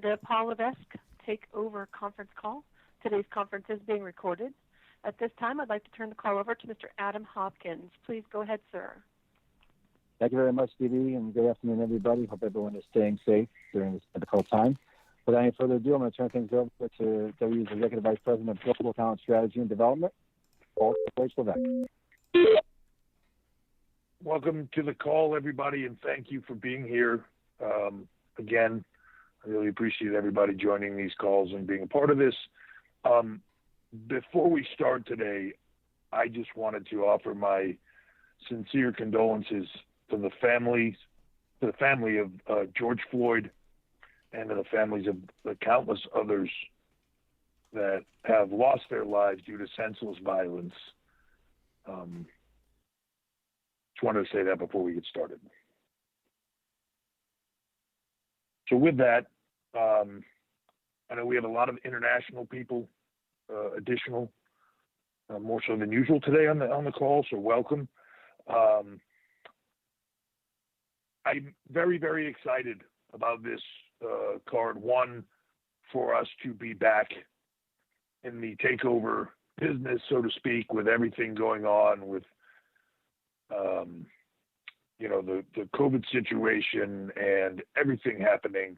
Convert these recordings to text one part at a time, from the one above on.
the Paul Levesque Takeover conference call. Today's conference is being recorded. At this time, I'd like to turn the call over to Mr. Adam Hopkins. Please go ahead, sir. Thank you very much, Stevie, and good afternoon, everybody. Hope everyone is staying safe during this difficult time. Without any further ado, I'm going to turn things over to WWE's Executive Vice President of Global Talent Strategy and Development, Paul Levesque. Welcome to the call, everybody, and thank you for being here. Again, I really appreciate everybody joining these calls and being a part of this. Before we start today, I just wanted to offer my sincere condolences to the family of George Floyd and to the families of the countless others that have lost their lives due to senseless violence. Just wanted to say that before we get started. So with that, I know we have a lot of international people, additional, more so than usual today on the call, so welcome. I'm very, very excited about this card. One, for us to be back in the takeover business, so to speak, with everything going on with, the COVID situation and everything happening,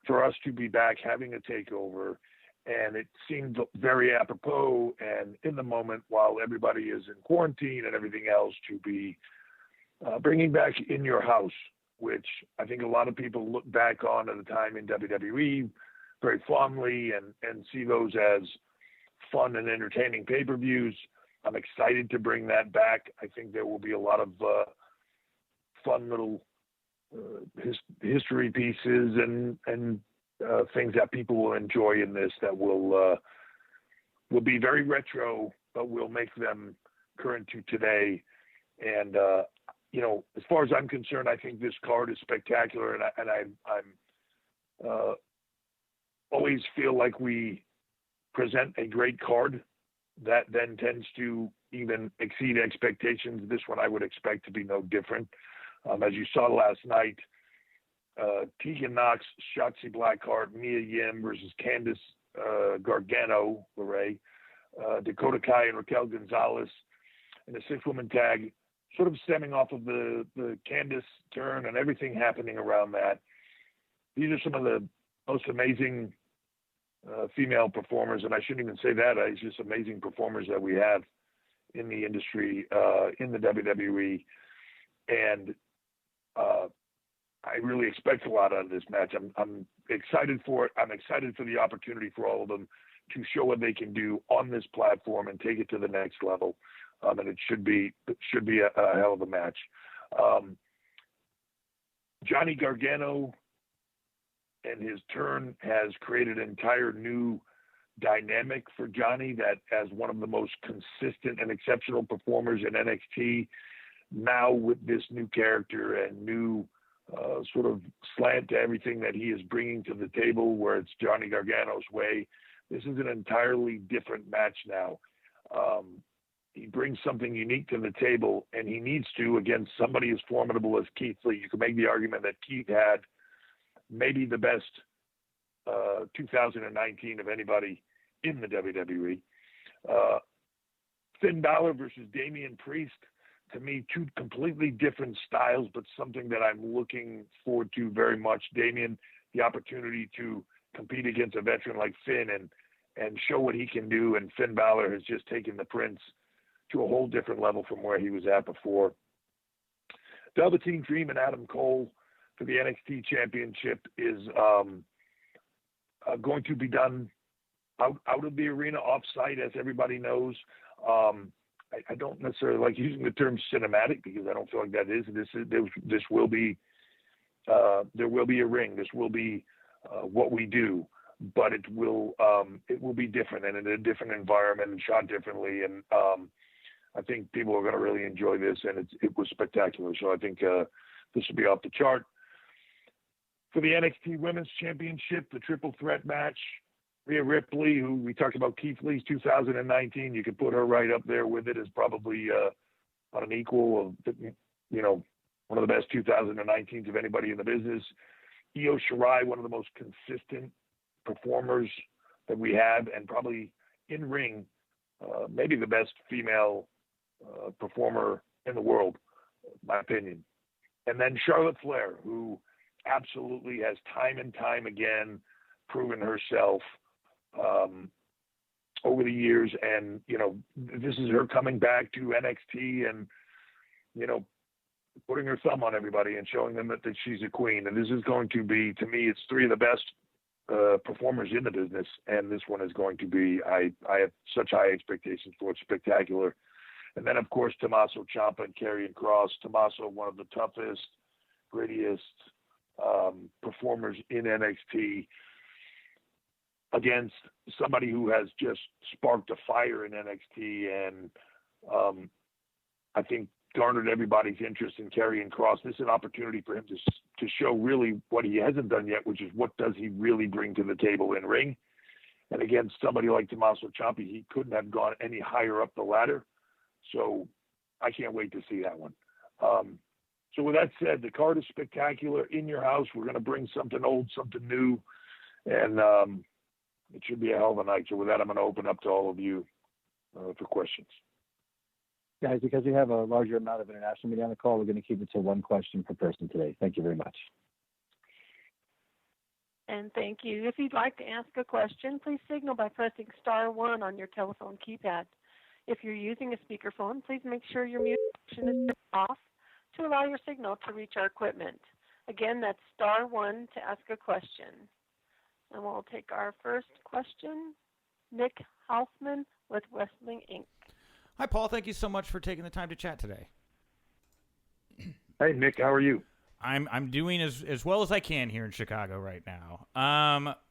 for us to be back having a takeover. And it seemed very apropos and in the moment while everybody is in quarantine and everything else to be bringing back In Your House, which I think a lot of people look back on at the time in WWE very fondly and see those as fun and entertaining pay-per-views. I'm excited to bring that back. I think there will be a lot of fun little history pieces and things that people will enjoy in this that will be very retro, but will make them current to today. And as far as I'm concerned, I think this card is spectacular, and I'm always feel like we present a great card that then tends to even exceed expectations. This one I would expect to be no different. As you saw last night, Tegan Knox, Shotzi Blackheart, Mia Yim versus Candice Gargano, LeRae, Dakota Kai and Raquel Gonzalez in a six-woman tag, sort of stemming off of the Candice turn and everything happening around that. These are some of the most amazing female performers, and I shouldn't even say that. It's just amazing performers that we have in the industry, in the WWE. And I really expect a lot out of this match. I'm excited for it. I'm excited for the opportunity for all of them to show what they can do on this platform and take it to the next level. And it should be a hell of a match. Johnny Gargano and his turn has created an entire new dynamic for Johnny that as one of the most consistent and exceptional performers in NXT, now with this new character and new sort of slant to everything that he is bringing to the table, where it's Johnny Gargano's way, this is an entirely different match now. He brings something unique to the table, and he needs to against somebody as formidable as Keith Lee. You can make the argument that Keith had maybe the best 2019 of anybody in the WWE. Finn Balor versus Damian Priest, to me, two completely different styles, but something that I'm looking forward to very much. Damian, the opportunity to compete against a veteran like Finn and show what he can do, and Finn Balor has just taken the Prince to a whole different level from where he was at before. Velveteen Dream and Adam Cole for the NXT Championship is going to be done out of the arena, off-site, as everybody knows. I don't necessarily like using the term cinematic because I don't feel like that is. This will be there will be a ring. This will be what we do, but it will be different and in a different environment and shot differently. And I think people are going to really enjoy this, and it was spectacular. So I think this will be off the chart. For the NXT Women's Championship, the triple threat match, Rhea Ripley, who we talked about Keith Lee's 2019, you could put her right up there with it as probably on an equal of, one of the best 2019s of anybody in the business. Io Shirai, one of the most consistent performers that we have, and probably in ring, maybe the best female performer in the world, in my opinion. And then Charlotte Flair, who absolutely has time and time again proven herself over the years. And, this is her coming back to NXT and, putting her thumb on everybody and showing them that she's a queen. And this is going to be, to me, it's three of the best performers in the business. And this one is going to be, I have such high expectations for it, spectacular. And then, of course, Tommaso Ciampa and Karrion Kross. Tommaso, one of the toughest, grittiest performers in NXT, against somebody who has just sparked a fire in NXT and I think garnered everybody's interest in Karrion Kross. This is an opportunity for him to show really what he hasn't done yet, which is what does he really bring to the table in ring. And against somebody like Tommaso Ciampa, he couldn't have gone any higher up the ladder. So I can't wait to see that one. So with that said, the card is spectacular. In your house, we're going to bring something old, something new, and it should be a hell of a night. So with that, I'm going to open up to all of you for questions. Guys, because we have a larger amount of international media on the call, we're going to keep it to one question per person today. Thank you very much. And thank you. If you'd like to ask a question, please signal by pressing *1 on your telephone keypad. If you're using a speakerphone, please make sure your mute function is turned off to allow your signal to reach our equipment. Again, that's *1 to ask a question. And we'll take our first question. Nick Hausman with Wrestling Inc. Hi, Paul. Thank you so much for taking the time to chat today. Hey, Nick, how are you? I'm doing as well as I can here in Chicago right now.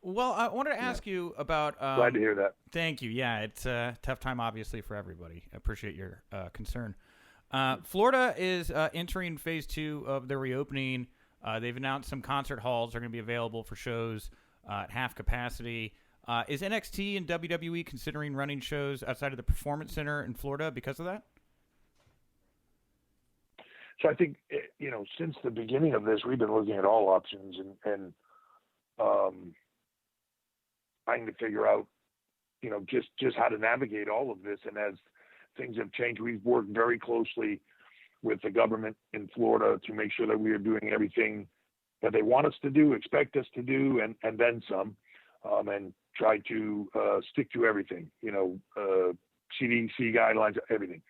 Well, I wanted to ask you about. Glad to hear that. Thank you. Yeah, it's a tough time, obviously, for everybody. I appreciate your concern. Florida is entering phase 2 of their reopening. They've announced some concert halls are going to be available for shows at half capacity. Is NXT and WWE considering running shows outside of the Performance Center in Florida because of that? So I think, since the beginning of this, we've been looking at all options and trying to figure out, just how to navigate all of this. And as things have changed, we've worked very closely with the government in Florida to make sure that we are doing everything that they want us to do, expect us to do, and then some, and try to stick to everything, CDC guidelines, everything.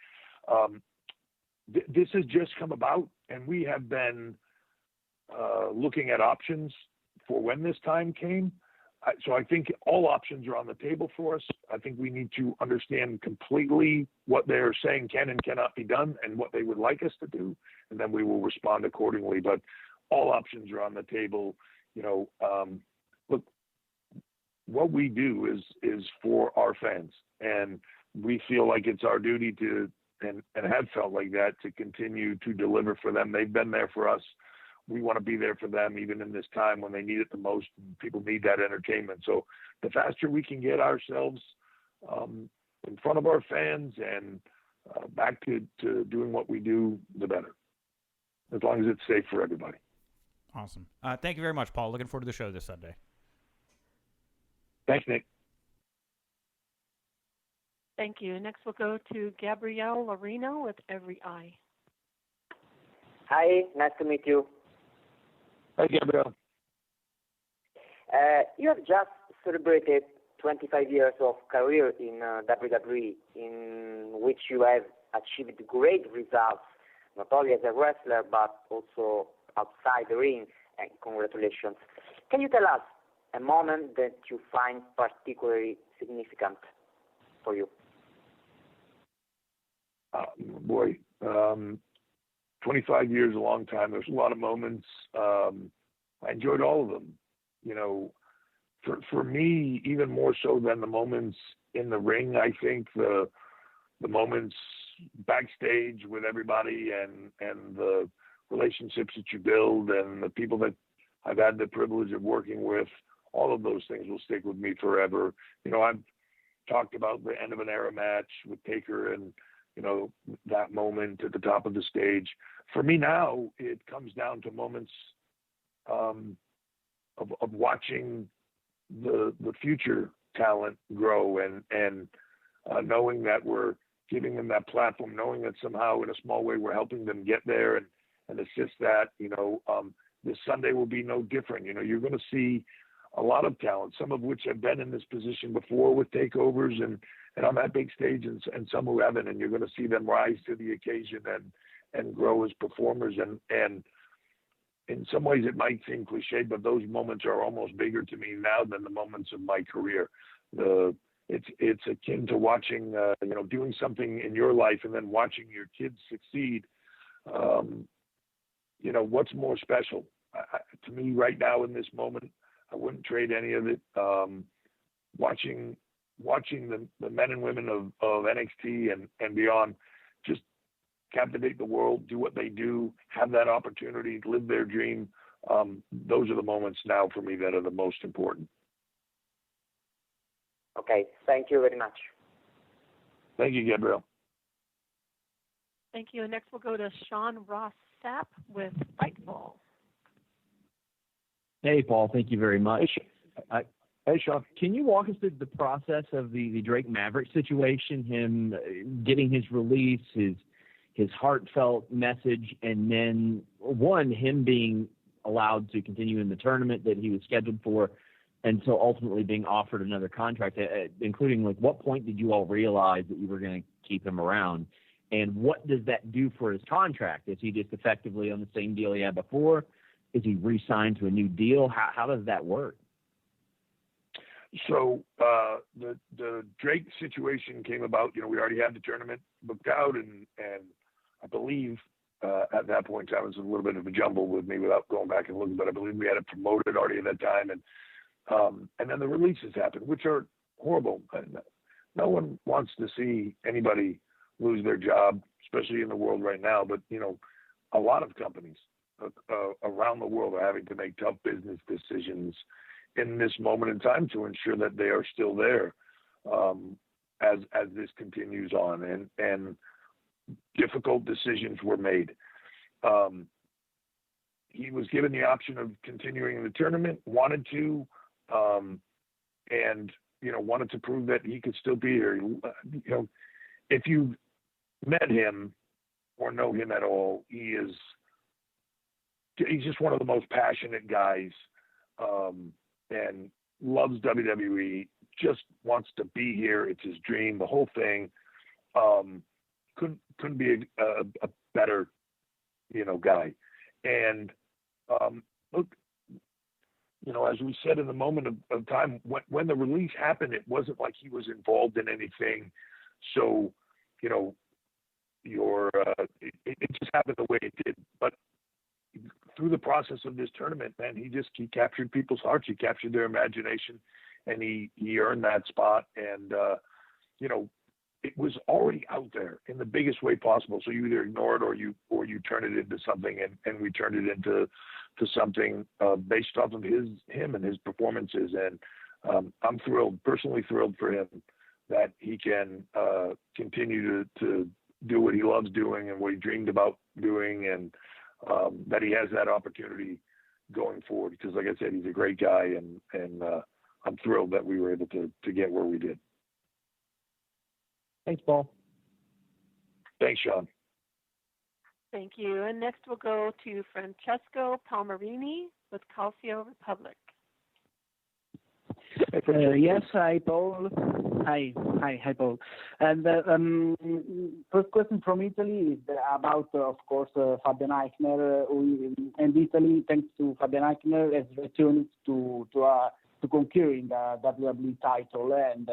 This has just come about, and we have been looking at options for when this time came. So I think all options are on the table for us. I think we need to understand completely what they're saying can and cannot be done and what they would like us to do, and then we will respond accordingly. But all options are on the table. Look, what we do is for our fans, and we feel like it's our duty to and have felt like that to continue to deliver for them. They've been there for us. We want to be there for them even in this time when they need it the most. People need that entertainment. So the faster we can get ourselves in front of our fans and back to doing what we do, the better, as long as it's safe for everybody. Awesome. Thank you very much, Paul. Looking forward to the show this Sunday. Thanks, Nick. Thank you. Next we'll go to Gabrielle Lorino with Every Eye. Hi, nice to meet you. Hi, Gabrielle. You have just celebrated 25 years of career in WWE, in which you have achieved great results, not only as a wrestler, but also outside the ring, and congratulations. Can you tell us a moment that you find particularly significant for you? 25 years, a long time. There's a lot of moments. I enjoyed all of them. For me, even more so than the moments in the ring, I think the moments backstage with everybody and the relationships that you build and the people that I've had the privilege of working with, all of those things will stick with me forever. I've talked about the end of an era match with Taker and, that moment at the top of the stage. For me now, it comes down to moments of watching the the future talent grow, and knowing that we're giving them that platform, knowing that somehow in a small way we're helping them get there and assist that. This Sunday will be no different. You're going to see a lot of talent, some of which have been in this position before with takeovers and on that big stage, and some who haven't, and you're going to see them rise to the occasion and grow as performers. And in some ways it might seem cliche, but those moments are almost bigger to me now than the moments of my career. It's akin to watching, doing something in your life and then watching your kids succeed. What's more special? To me right now in this moment, I wouldn't trade any of it. Watching the men and women of NXT and beyond just captivate the world, do what they do, have that opportunity, live their dream. Those are the moments now for me that are the most important. Okay, thank you very much. Thank you, Gabriel. Thank you. And next we'll go to Sean Ross Sapp with Fightful. Hey, Paul. Thank you very much. Hey, Sean. Can you walk us through the process of the Drake Maverick situation, him getting his release, his heartfelt message, and then, him being allowed to continue in the tournament that he was scheduled for, and so ultimately being offered another contract, including, what point did you all realize that you were going to keep him around? And what does that do for his contract? Is he just effectively on the same deal he had before? Is he re-signed to a new deal? How does that work? So the Drake situation came about. We already had the tournament booked out, and I believe at that point in time it was a little bit of a jumble with me without going back and looking, but I believe we had it promoted already at that time, and then the releases happened, which are horrible. And no one wants to see anybody lose their job, especially in the world right now. But a lot of companies around the world are having to make tough business decisions in this moment in time to ensure that they are still there as this continues on, and difficult decisions were made. He was given the option of continuing the tournament, wanted to, and wanted to prove that he could still be here. If you met him or know him at all, he's just one of the most passionate guys, and loves WWE, just wants to be here. It's his dream, the whole thing. Couldn't be a better, guy. And look, as we said in the moment of time, when the release happened, it wasn't like he was involved in anything. So, it just happened the way it did. But through the process of this tournament, man, he captured people's hearts. He captured their imagination, and he earned that spot. And it was already out there in the biggest way possible. So you either ignore it or you turn it into something, and we turned it into something based off of him and his performances. And I'm personally thrilled for him that he can continue to do what he loves doing and what he dreamed about doing, and that he has that opportunity going forward. Because, like I said, he's a great guy, and I'm thrilled that we were able to get where we did. Thanks, Paul. Thanks, Sean. Thank you. And next we'll go to Francesco Palmerini with Calcio Republic. Yes, hi, Paul. Hi, Paul. And first question from Italy is about, of course, Fabian Eichner. And Italy, thanks to Fabian Eichner, has returned to conquering the WWE title, and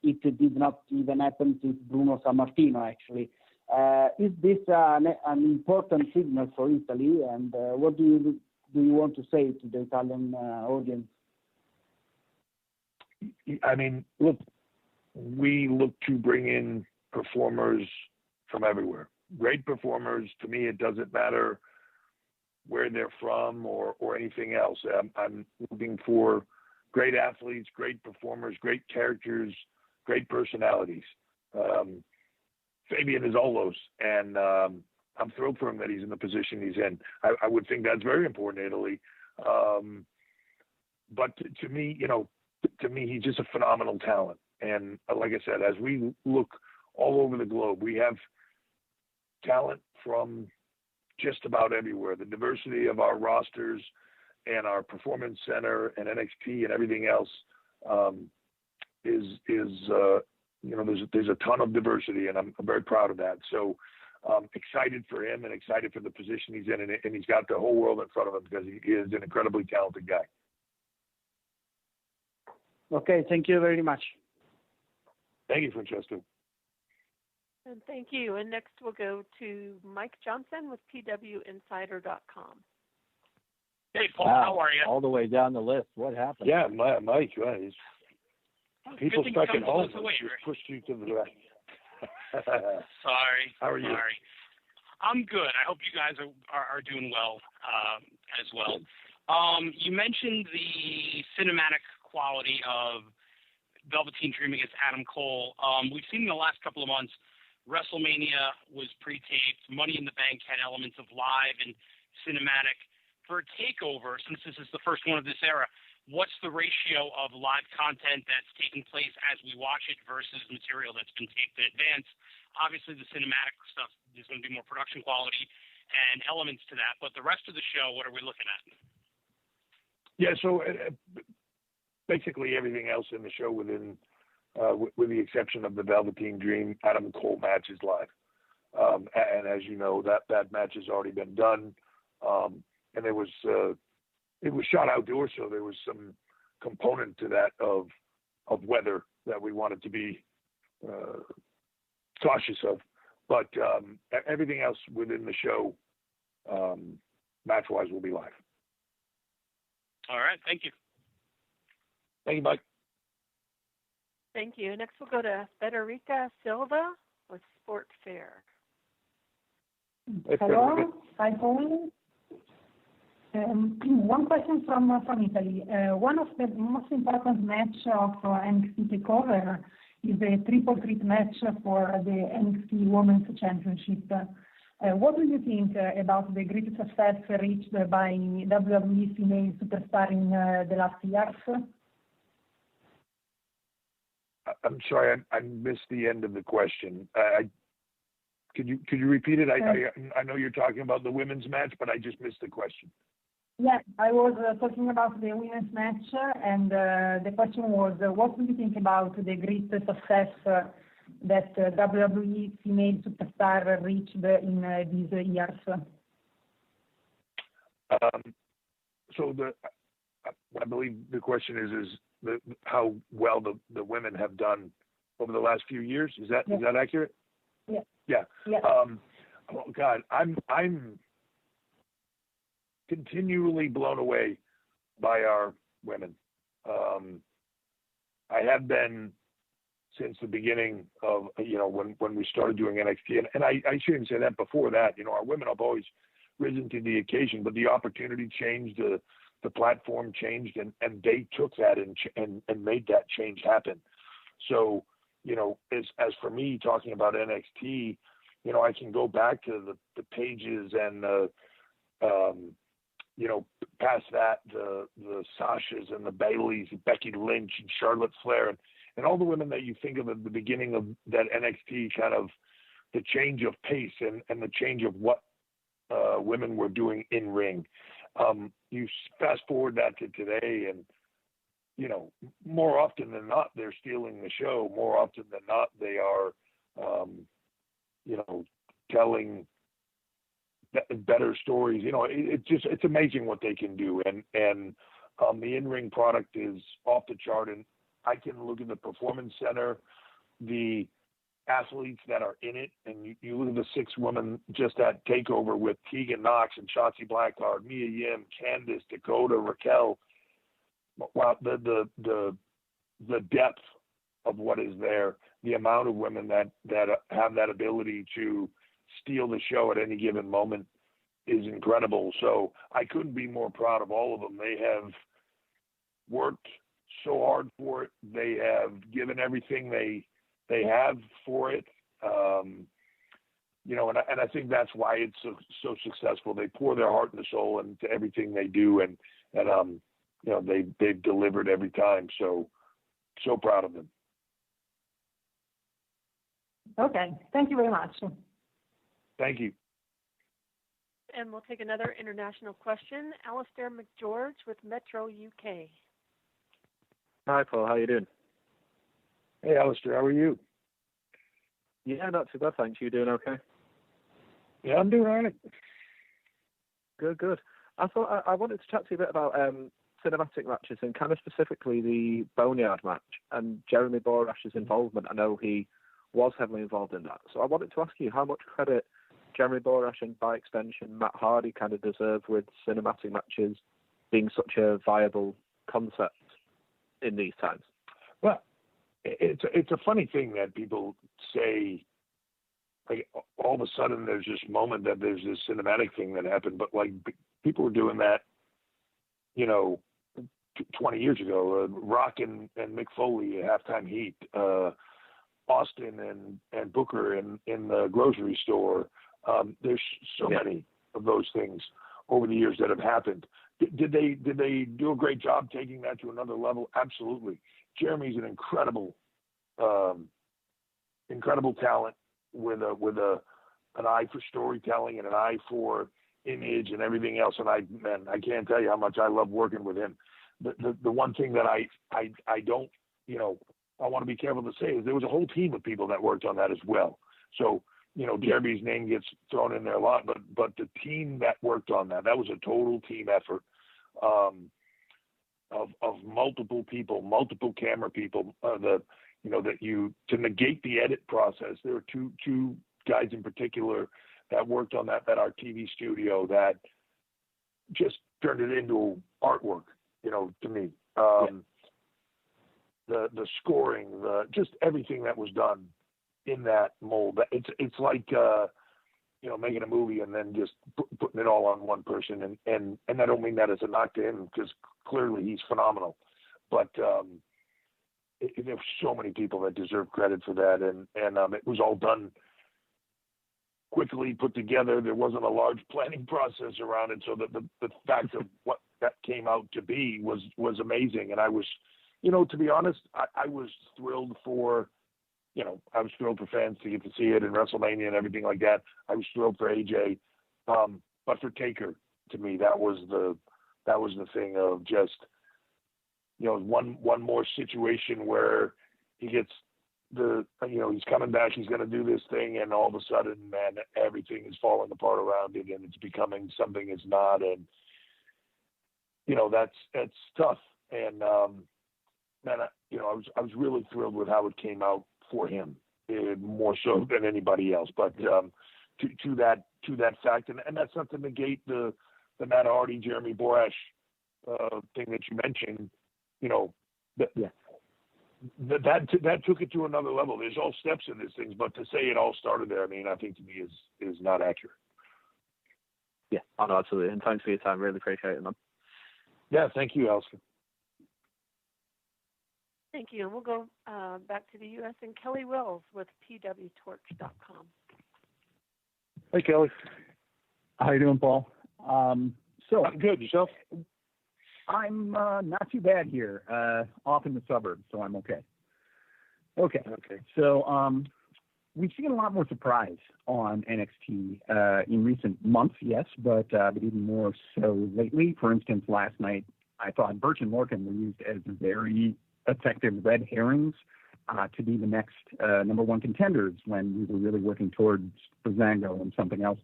it did not even happen to Bruno Sammartino, actually. Is this an important signal for Italy, and what do you want to say to the Italian audience? I mean, look, we look to bring in performers from everywhere. Great performers. To me, it doesn't matter where they're from or anything else. I'm looking for great athletes, great performers, great characters, great personalities. Fabian is all those, and I'm thrilled for him that he's in the position he's in. I would think that's very important in Italy. But to me, to me, he's just a phenomenal talent. And like I said, as we look all over the globe, we have talent from just about everywhere. The diversity of our rosters and our performance center and NXT and everything else is there's a ton of diversity, and I'm very proud of that. So excited for him and excited for the position he's in, and he's got the whole world in front of him because he is an incredibly talented guy. Okay, thank you very much. Thank you, Francesco. And thank you. And next we'll go to Mike Johnson with PWInsider.com. Hey, Paul, Wow, how are you? all the way down the list. What happened? Yeah, Mike, right. People stuck at home Just pushed you to the right. Sorry. How are you? Sorry. I'm good. I hope you guys are doing well as well. You mentioned the cinematic quality of Velveteen Dream against Adam Cole. We've seen in the last couple of months, WrestleMania was pre-taped. Money in the Bank had elements of live and cinematic. For a takeover, since this is the first one of this era, what's the ratio of live content that's taking place as we watch it versus material that's been taped in advance? Obviously, the cinematic stuff is going to be more production quality and elements to that, but the rest of the show, what are we looking at? Yeah, so basically everything else in the show with the exception of the Velveteen Dream Adam Cole match is live. And as you know, that match has already been done. And it was shot outdoors, so there was some component to that of weather that we wanted to be cautious of. But everything else within the show, match-wise, will be live. All right, thank you. Thank you, Mike. Thank you. Next we'll go to Federica Silva with Sport Fair. Hello, hi Paul. One question from Italy. One of the most important match of NXT Takeover is the triple threat match for the NXT Women's Championship. What do you think about the great success reached by WWE female superstar in the last years? I'm sorry, I missed the end of the question. Could you repeat it? I know you're talking about the women's match, but I just missed the question. Yeah, I was talking about the women's match, and the question was, what do you think about the great success that WWE female superstar reached in these years? So I believe the question is how well the women have done over the last few years. Is that accurate? Yeah. Yeah. Yeah. Oh God, I'm continually blown away by our women. I have been since the beginning of when we started doing NXT, and I shouldn't say that before that. Our women have always risen to the occasion, but the opportunity changed, the platform changed, and they took that and made that change happen. So as for me talking about NXT, I can go back to the pages and past that, the Sashas and the Baileys, Becky Lynch and Charlotte Flair, and all the women that you think of at the beginning of that NXT kind of the change of pace and the change of what women were doing in ring. You fast forward that to today, and more often than not, they're stealing the show. More often than not, they are, telling better stories. It's amazing what they can do, and the in-ring product is off the chart. And I can look at the Performance Center, the athletes that are in it, and you look at the 6 women just at Takeover with Tegan Knox and Shotzi Blackheart, Mia Yim, Candice, Dakota, Raquel. Wow, the depth of what is there, the amount of women that have that ability to steal the show at any given moment is incredible. So I couldn't be more proud of all of them. They have worked so hard for it. They have given everything they have for it. And I think that's why it's so successful. They pour their heart and soul into everything they do, and they've delivered every time. So proud of them. Okay, thank you very much. Thank you. And we'll take another international question. Alistair McGeorge with Metro UK. Hi, Paul. How you doing? Hey, Alistair. How are you? Yeah, not too bad, thanks. You doing okay? Yeah, I'm doing all right. Good. I thought I wanted to chat to you a bit about cinematic matches and kind of specifically the Boneyard match and Jeremy Borash's involvement. I know he was heavily involved in that. So I wanted to ask you how much credit Jeremy Borash and, by extension, Matt Hardy kind of deserve with cinematic matches being such a viable concept in these times. Well, it's a funny thing that people say, like, all of a sudden there's this moment that there's this cinematic thing that happened, but like people were doing that, 20 years ago. Rock and Mick Foley, Halftime Heat, Austin and Booker in the grocery store. There's so many of those things over the years that have happened. Did they do a great job taking that to another level? Absolutely. Jeremy's an incredible talent with an eye for storytelling and an eye for image and everything else. And I can't tell you how much I love working with him. The one thing that I don't, I want to be careful to say is there was a whole team of people that worked on that as well. So, Jeremy's name gets thrown in there a lot, but the team that worked on that was a total team effort of multiple people, multiple camera people, to negate the edit process. There were two guys in particular that worked on that our TV studio that just turned it into artwork, to me. The scoring, just everything that was done in that mold. It's like making a movie and then just putting it all on one person. And I don't mean that as a knock to him, because clearly he's phenomenal. But there were so many people that deserve credit for that, and it was all done quickly, put together. There wasn't a large planning process around it, so the fact of what that came out to be was amazing. And I was, to be honest, I was thrilled for. I was thrilled for fans to get to see it in WrestleMania and everything like that. I was thrilled for AJ, but for Taker, to me, that was the thing of just, one more situation where he gets he's coming back, he's going to do this thing, and all of a sudden, man, everything is falling apart around it, and it's becoming something it's not, and that's tough. And man, I was really thrilled with how it came out for him, more so than anybody else. But to that fact, and that's not to negate the Matt Hardy, Jeremy Borash thing that you mentioned. That took it to another level. There's all steps in these things, but to say it all started there, I think to me is not accurate. Yeah, no, absolutely. And thanks for your time. Really appreciate it, man. Yeah, thank you, Alistair. Thank you. And we'll go back to the U.S. and Kelly Wills with pwtorch.com. Hey, Kelly. How you doing, Paul? So I'm good. Yourself? I'm not too bad here. Off in the suburbs, so I'm okay. Okay. So we've seen a lot more surprise on NXT in recent months, yes, but even more so lately. For instance, last night I thought Birch and Lorcan were used as very effective red herrings to be the next number one contenders when we were really working towards Breezango and something else.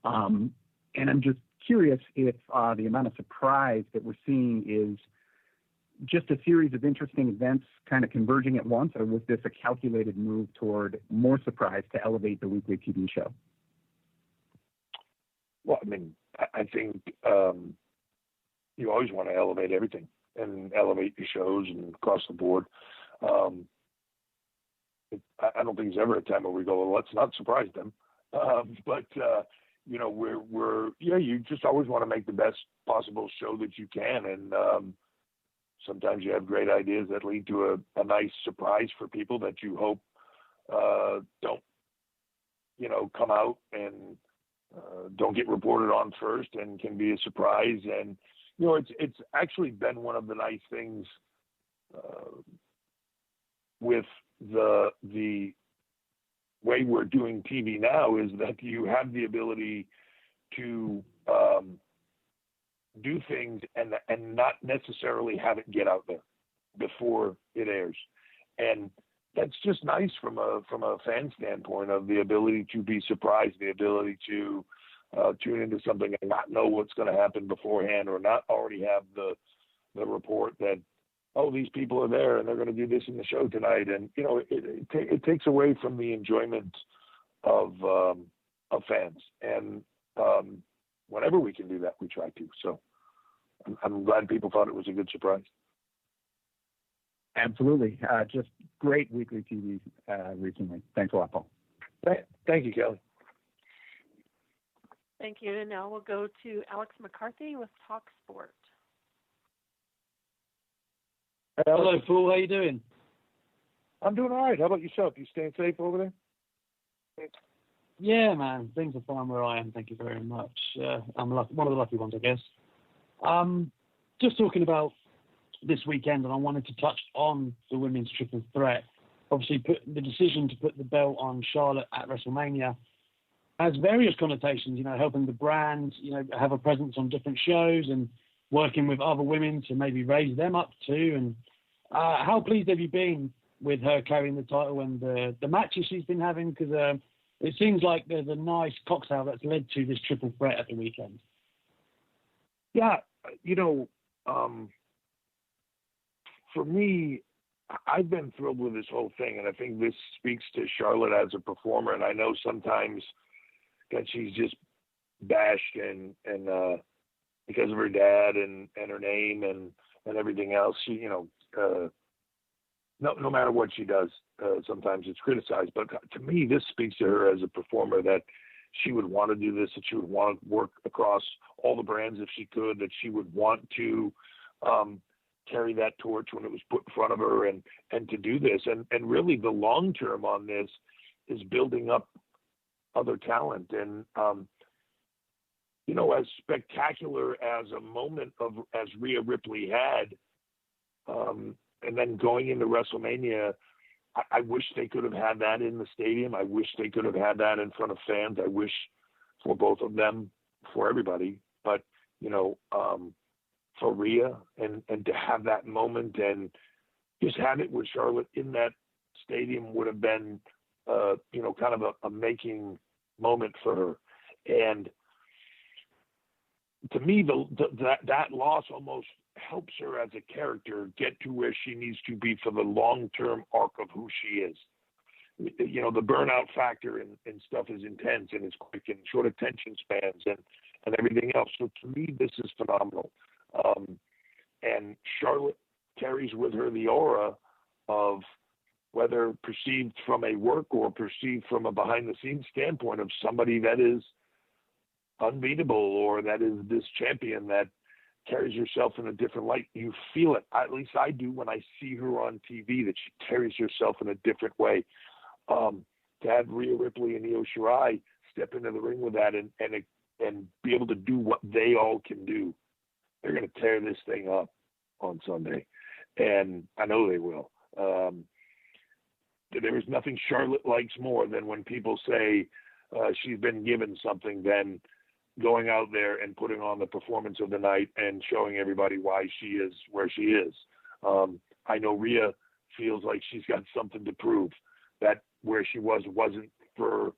And I'm just curious if the amount of surprise that we're seeing is just a series of interesting events kind of converging at once, or was this a calculated move toward more surprise to elevate the weekly TV show? Well, I think you always want to elevate everything and elevate your shows and across the board. I don't think there's ever a time where we go, well, let's not surprise them. But you just always want to make the best possible show that you can. And sometimes you have great ideas that lead to a nice surprise for people that you hope don't, come out and don't get reported on first and can be a surprise. And, it's actually been one of the nice things with the way we're doing TV now is that you have the ability to do things and not necessarily have it get out there before it airs, and that's just nice from a fan standpoint of the ability to be surprised, the ability to tune into something and not know what's going to happen beforehand, or not already have the report that, oh, these people are there and they're going to do this in the show tonight, and it takes away from the enjoyment of fans, and whenever we can do that, we try to. So I'm glad people thought it was a good surprise. Absolutely. Just great weekly TV recently. Thanks a lot, Paul. Thank you, Kelly. Thank you. And now we'll go to Alex McCarthy with Talk Sport. Hello, Paul. How you doing? I'm doing all right. How about yourself? You staying safe over there? Yeah, man. Things are fine where I am. Thank you very much. I'm one of the lucky ones, I guess. Just talking about this weekend, and I wanted to touch on the women's triple threat. Obviously, the decision to put the belt on Charlotte at WrestleMania has various connotations, helping the brand, have a presence on different shows and working with other women to maybe raise them up too. And how pleased have you been with her carrying the title and the matches she's been having? Because it seems like there's a nice cocktail that's led to this triple threat at the weekend. Yeah, for me, I've been thrilled with this whole thing, and I think this speaks to Charlotte as a performer. And I know sometimes that she's just bashed and because of her dad and her name and everything else, she no matter what she does, sometimes it's criticized. But to me, this speaks to her as a performer, that she would want to do this, that she would want to work across all the brands if she could, that she would want to carry that torch when it was put in front of her, and to do this. And really the long term on this is building up other talent. And, as spectacular as a moment as Rhea Ripley had, and then going into WrestleMania, I wish they could have had that in the stadium. I wish they could have had that in front of fans. I wish for both of them, for everybody. But, for Rhea and to have that moment and just have it with Charlotte in that stadium would have been, kind of a making moment for her. And to me, that loss almost helps her as a character get to where she needs to be for the long-term arc of who she is. The burnout factor and stuff is intense, and it's quick and short attention spans and everything else. So to me, this is phenomenal. And Charlotte carries with her the aura of, whether perceived from a work or perceived from a behind-the-scenes standpoint, of somebody that is unbeatable, or that is this champion that carries herself in a different light. You feel it. At least I do when I see her on TV, that she carries herself in a different way. To have Rhea Ripley and Io Shirai step into the ring with that and be able to do what they all can do, they're going to tear this thing up on Sunday, and I know they will. There is nothing Charlotte likes more than when people say she's been given something, than going out there and putting on the performance of the night and showing everybody why she is where she is. I know Rhea feels like she's got something to prove, that where she wasn't for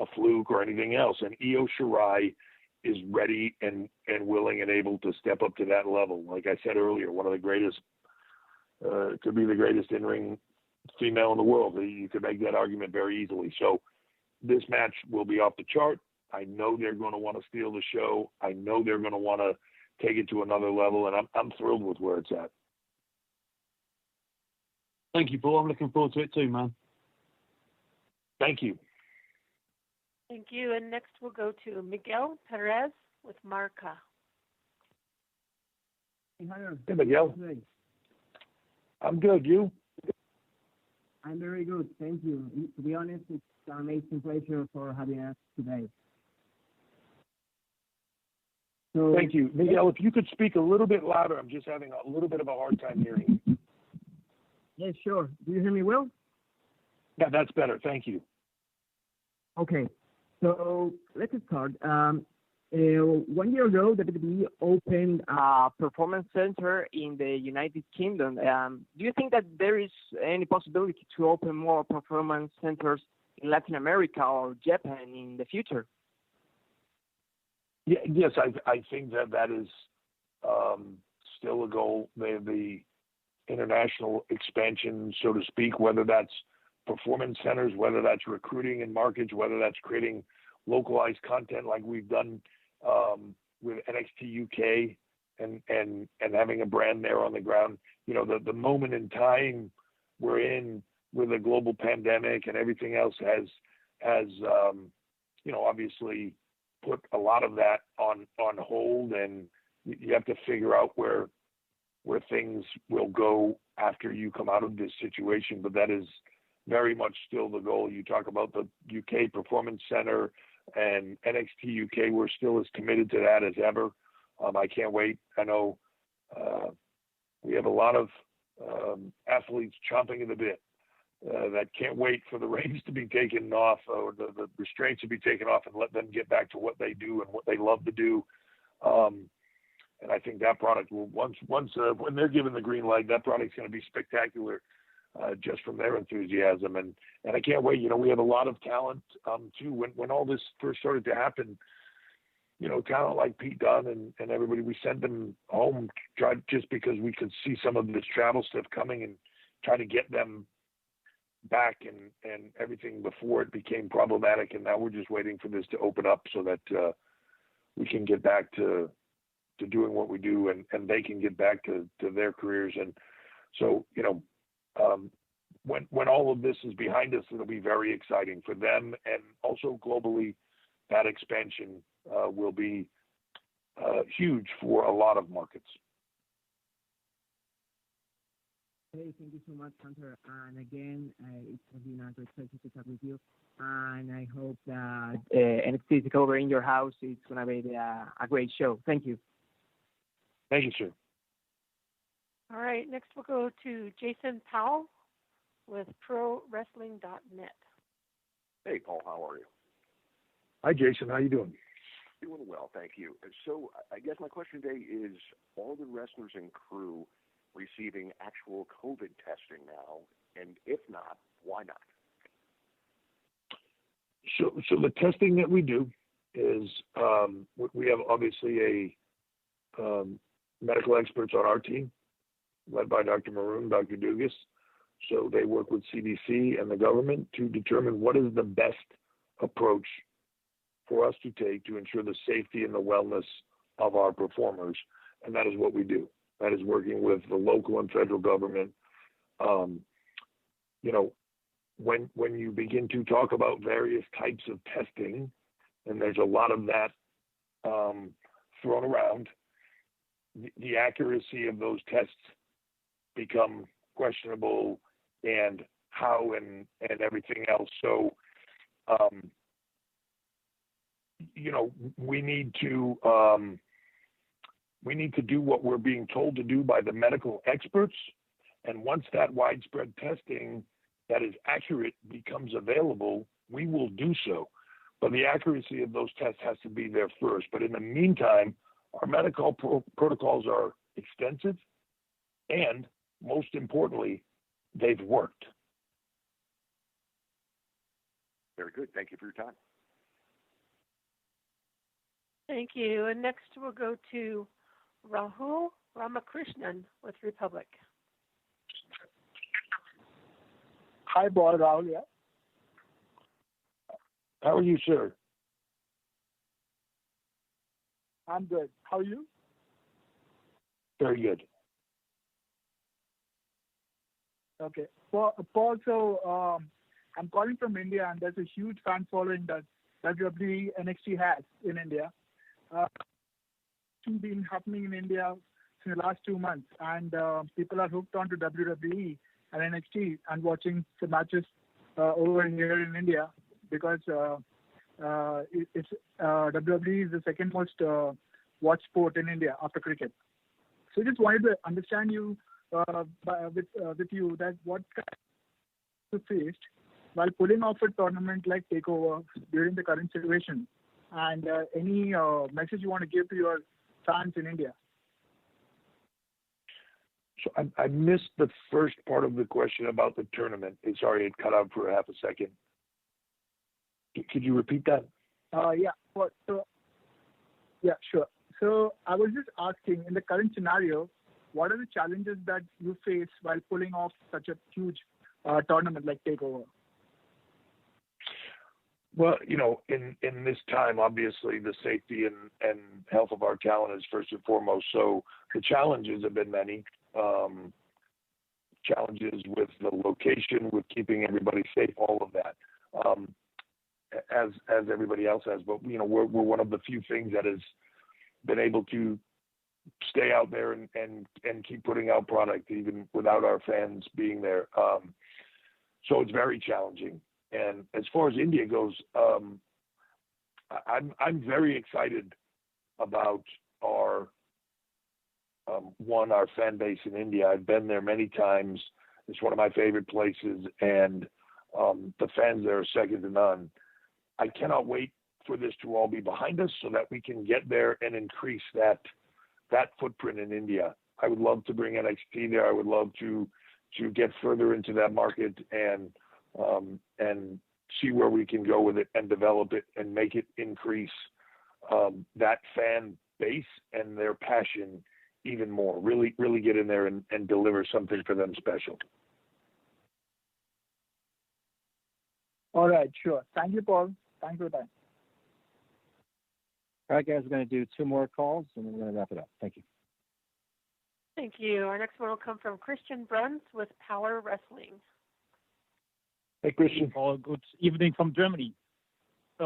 a fluke or anything else. And Io Shirai is ready and willing and able to step up to that level. Like I said earlier, one of the greatest, could be the greatest in-ring female in the world. You could make that argument very easily. So this match will be off the chart. I know they're going to want to steal the show. I know they're going to want to take it to another level, and I'm thrilled with where it's at. Thank you, Paul. I'm looking forward to it too, man. Thank you. Thank you. And next we'll go to Miguel Perez with Marca. Hey, Miguel. I'm good. You? I'm very good. Thank you. To be honest, it's an amazing pleasure for having us today. So Thank you. Miguel, if you could speak a little bit louder, I'm just having a little bit of a hard time hearing you. Yeah, sure. Do you hear me well? Yeah, that's better. Thank you. Okay. So let's start. 1 year ago, WWE opened a performance center in the United Kingdom. Do you think that there is any possibility to open more performance centers in Latin America or Japan in the future? Yeah, yes, I think that is still a goal. The international expansion, so to speak, whether that's performance centers, whether that's recruiting in markets, whether that's creating localized content like we've done with NXT UK and having a brand there on the ground. You know, the moment in time we're in with a global pandemic and everything else has you know, obviously put a lot of that on hold, and you have to figure out where things will go after you come out of this situation. But that is very much still the goal. You talk about the UK Performance Center and NXT UK, we're still as committed to that as ever. I can't wait. I know we have a lot of athletes chomping at the bit that can't wait for the reins to be taken off, or the restraints to be taken off, and let them get back to what they do and what they love to do. And I think that product will, once when they're given the green light, that product's going to be spectacular, just from their enthusiasm. And I can't wait. You know, we have a lot of talent too. When all this first started to happen, you know, talent like Pete Dunne and everybody, we sent them home just because we could see some of this travel stuff coming, and try to get them back and everything before it became problematic. And now we're just waiting for this to open up so that we can get back to doing what we do, and they can get back to their careers. And so, you know, when all of this is behind us, it'll be very exciting for them, and also globally, that expansion will be huge for a lot of markets. Hey, thank you so much, Hunter. And again, it has been a great pleasure to talk with you. And I hope that NXT Takeover in your house is going to be a great show. Thank you. Thank you, sir. All right, next we'll go to Jason Powell with ProWrestling.net. Hey, Paul, how are you? Hi, Jason. How you doing? Doing well, thank you. So I guess my question today is, are the wrestlers and crew receiving actual COVID testing now? And if not, why not? So the testing that we do is we have obviously a medical experts on our team, led by Dr. Maroon, Dr. Dugas. So they work with CDC and the government to determine what is the best approach for us to take to ensure the safety and the wellness of our performers. And that is what we do. That is working with the local and federal government. You know, when you begin to talk about various types of testing, and there's a lot of that thrown around, the accuracy of those tests become questionable, and how and everything else. So, you know, we need to do what we're being told to do by the medical experts. And once that widespread testing that is accurate becomes available, we will do so. But the accuracy of those tests has to be there first. But in the meantime, our medical protocols are extensive, and most importantly, they've worked. Very good. Thank you for your time. Thank you. And next we'll go to Rahul Ramakrishnan with Republic. Hi, Paul. Rahul here. How are you, sir? I'm good. How are you? Very good. Okay. Paul, so I'm calling from India, and there's a huge fan following that WWE NXT has in India. It's been happening in India in the last 2 months, and people are hooked onto WWE and NXT and watching the matches over here in India, because WWE is the second most watch sport in India after cricket. So just wanted to understand you with you that what kind you faced while pulling off a tournament like Takeover during the current situation, and any message you want to give to your fans in India. So I missed the first part of the question about the tournament. Sorry, it cut out for half a second. Could you repeat that? Yeah, sure. So I was just asking, in the current scenario, what are the challenges that you face while pulling off such a huge tournament like Takeover? Well, in this time, obviously, the safety and health of our talent is first and foremost. So the challenges have been many. Challenges with the location, with keeping everybody safe, all of that, as everybody else has. But we're one of the few things that has been able to stay out there and keep putting out product even without our fans being there. So it's very challenging. And as far as India goes, I'm very excited about our fan base in India. I've been there many times. It's one of my favorite places, and the fans there are second to none. I cannot wait for this to all be behind us so that we can get there and increase that footprint in India. I would love to bring NXT there. I would love to get further into that market and see where we can go with it and develop it and make it increase that fan base and their passion even more. Really, really get in there and deliver something for them special. All right, sure. Thank you, Paul. Thank you for that. All right, guys, we're going to do 2 more calls, and then we're going to wrap it up. Thank you. Thank you. Our next one will come from Christian Bruns with Power Wrestling. Hey, Christian. Paul, good evening from Germany. So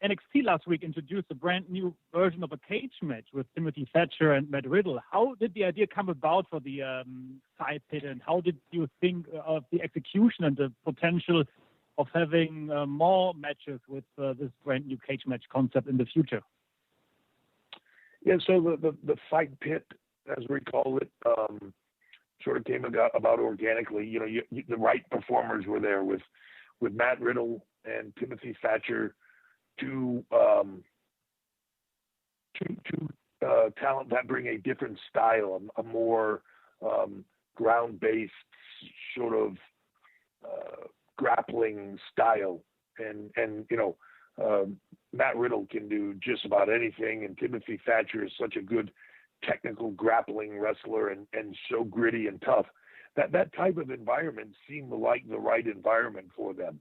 NXT last week introduced a brand new version of a cage match with Timothy Thatcher and Matt Riddle. How did the idea come about for the side pit, and how did you think of the execution and the potential of having more matches with this brand new cage match concept in the future? Yeah, so the fight pit, as we call it, sort of came about organically. The right performers were there with Matt Riddle and Timothy Thatcher, two talent that bring a different style, a more ground-based sort of grappling style, and Matt Riddle can do just about anything, and Timothy Thatcher is such a good technical grappling wrestler and so gritty and tough that type of environment seemed like the right environment for them.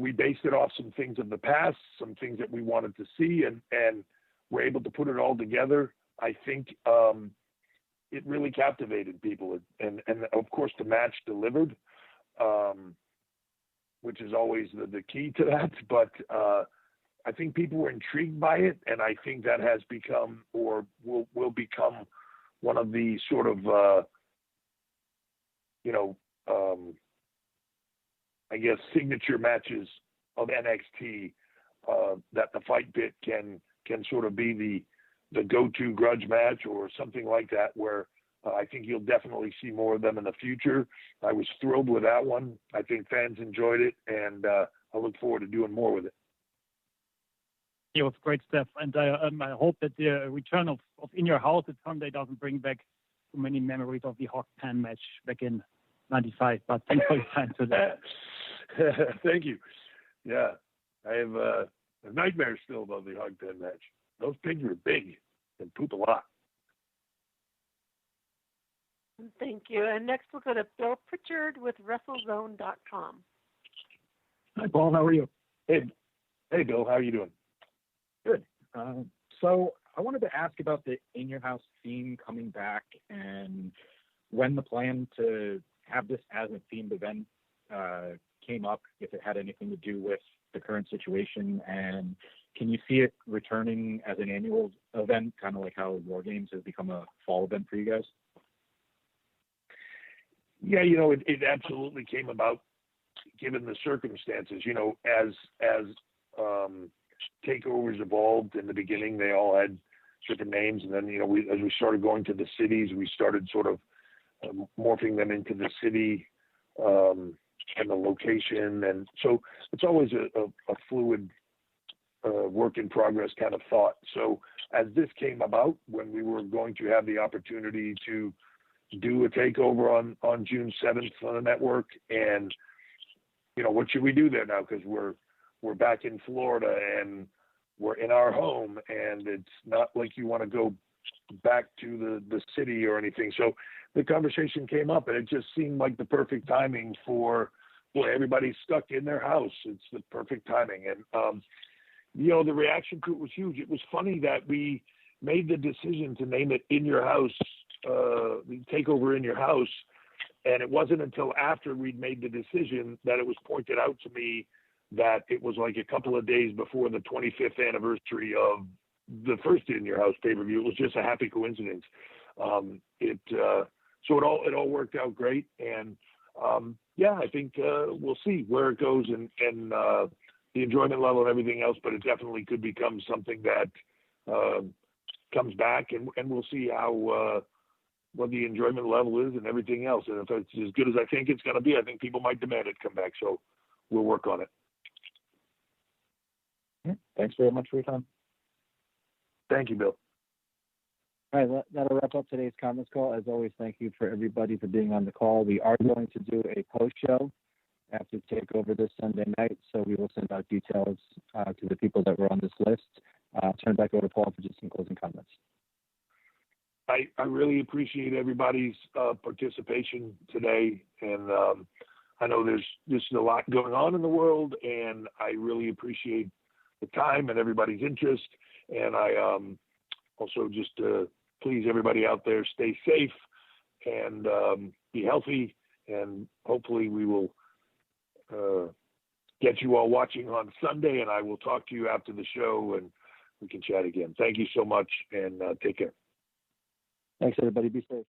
We based it off some things of the past, some things that we wanted to see, and we're able to put it all together. I think it really captivated people, and of course the match delivered, which is always the key to that. But I think people were intrigued by it, and I think that has become or will become one of the sort of I guess signature matches of NXT, that the fight pit can sort of be the go-to grudge match or something like that, where I think you'll definitely see more of them in the future. I was thrilled with that one. I think fans enjoyed it, and I look forward to doing more with it. It was great stuff, and I hope that the return of In Your House at Sunday doesn't bring back too many memories of the Hog Pan match back in '95. But thanks for your time today. Thank you. Yeah, I have a nightmare still about the Hog Pan match. Those pigs were big and poop a lot. Thank you. And next we'll go to Bill Pritchard with WrestleZone.com. Hi, Paul. How are you? Hey, Bill. How are you doing? Good. So I wanted to ask about the In Your House theme coming back, and when the plan to have this as a themed event came up, if it had anything to do with the current situation, and can you see it returning as an annual event, kind of like how War Games has become a fall event for you guys? Yeah, it absolutely came about given the circumstances. As takeovers evolved. In the beginning, they all had different names, and then as we started going to the cities, we started sort of morphing them into the city and the location, and so it's always a fluid work in progress kind of thought. So as this came about, when we were going to have the opportunity to do a takeover on June 7th on the network, and what should we do there now? Because we're back in Florida and we're in our home, and it's not like you want to go back to the city or anything. So the conversation came up, and it just seemed like the perfect timing for everybody's stuck in their house. It's the perfect timing, and the reaction to it was huge. It was funny that we made the decision to name it In Your House, the takeover in your house. And it wasn't until after we'd made the decision that it was pointed out to me that it was like a couple of days before the 25th anniversary of the first In Your House pay-per-view. It was just a happy coincidence. So it all worked out great. And I think we'll see where it goes and the enjoyment level and everything else, but it definitely could become something that comes back, and we'll see how what the enjoyment level is and everything else. And if it's as good as I think it's going to be, I think people might demand it come back. So we'll work on it. Thanks very much for your time. Thank you, Bill. All right, that'll wrap up today's conference call. As always, thank you for everybody for being on the call. We are going to do a post-show after Takeover this Sunday night, so we will send out details to the people that were on this list. Turn it back over to Paul for just some closing comments. I really appreciate everybody's participation today, and I know there's just a lot going on in the world, and I really appreciate the time and everybody's interest. And I also just please everybody out there, stay safe and be healthy, and hopefully we will get you all watching on Sunday, and I will talk to you after the show and we can chat again. Thank you so much, and take care. Thanks, everybody. Be safe.